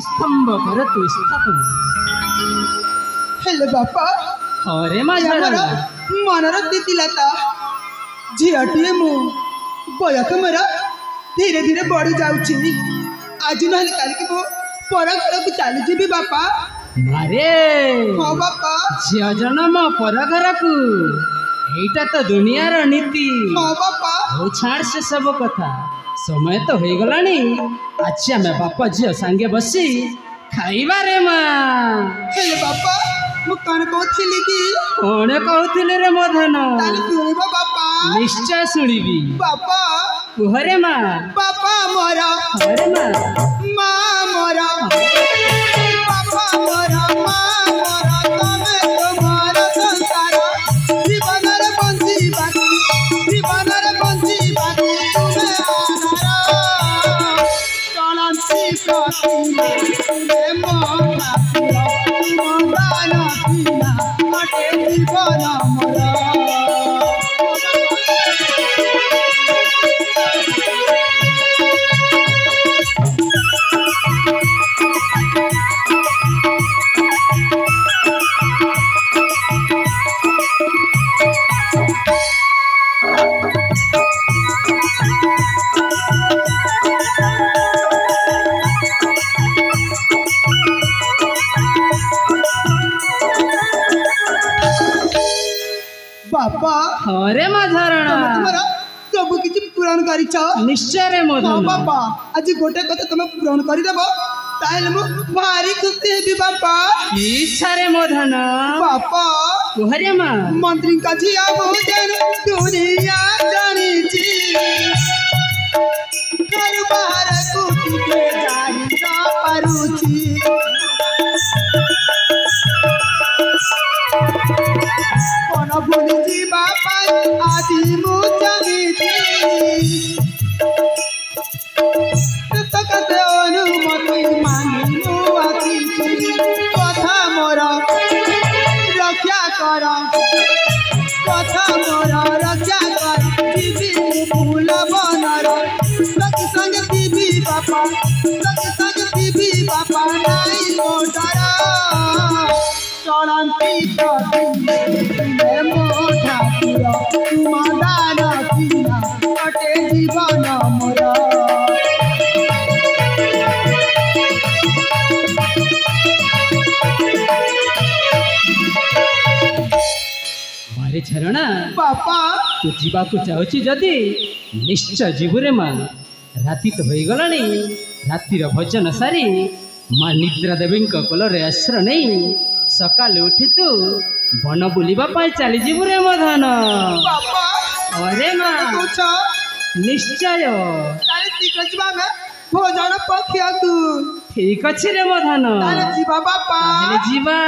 स्तंभ कर तू स्थापन हेले बापा अरे माझा मनर दिलाता झीटीए मु बयस मेरा धीरे धीरे बढ़ी जाऊँगी आज ना कल की मु पर घर को चली जी बापा मारे हाँ बापा झील जन्म पर घर को एटा तो दुनियार नीति हाँ बापा हो छाड़ से सब कथा समय तो हो गलानी अच्छा मैं बापा झील सांगे बसी खाइबारे माँ हेले बापा मु कौन कहती कि कौन कहते रे मधन शुणव बापा निश्चय शुणिबी बापा कुहरे माँ बापा मोरा अरे माँ माँ मोरा बापा मोरा माँ मोरा तमे तुम्हारा संसार जीवन रे बंसी बाकी जीवन रे बंसी बाकी तुम्हें आनारा चलंती साथी तुम्हें मोरा मोदाना पीना मटे जीवन मोरा बापा अरे माझारणा तुम्हारा सब किसी पूरण करी निश्चय रे हाँ मधन बापा आज गोटे कथा तुम पूरण करदेव ताहले मु भारी खुशी हेबी बापा इच्छा रे मधन बापा कुहरे माँ मंत्री का झिया भोजन दुनिया जानी छी घर बाहर कुटी के जानी ना पारुची कोन भूली जी बापा आदि मु जानी छी तकते अनुमति मांगी मु आती छी कथा मोरा रक्षा कर कथा मोरा रक्षा कर जीवी फूल बनर सखी संग जीवी बापा सखी संग जीवी बापा नाई मोटर चलंती तुम्हें मोटा पूरा तुम दान पीना अटे जीवन मोरा मारे झरणा बापा तू जीवा को चाहूची जदि निश्चय जीवरे माँ राति तो हो गलानी रातिर भोजन सारी माँ निद्रा देवी कोलरे आश्रय नहीं सकाल उठी तू बन बुलवा चली जीवु रे मधन बापा अरे माँ कुछ निश्चय तारे शीघ्र जीवा में भोजन पखिया तू ठीक अच्छे रे मधन तारे जीवा बापा ताहले जीवा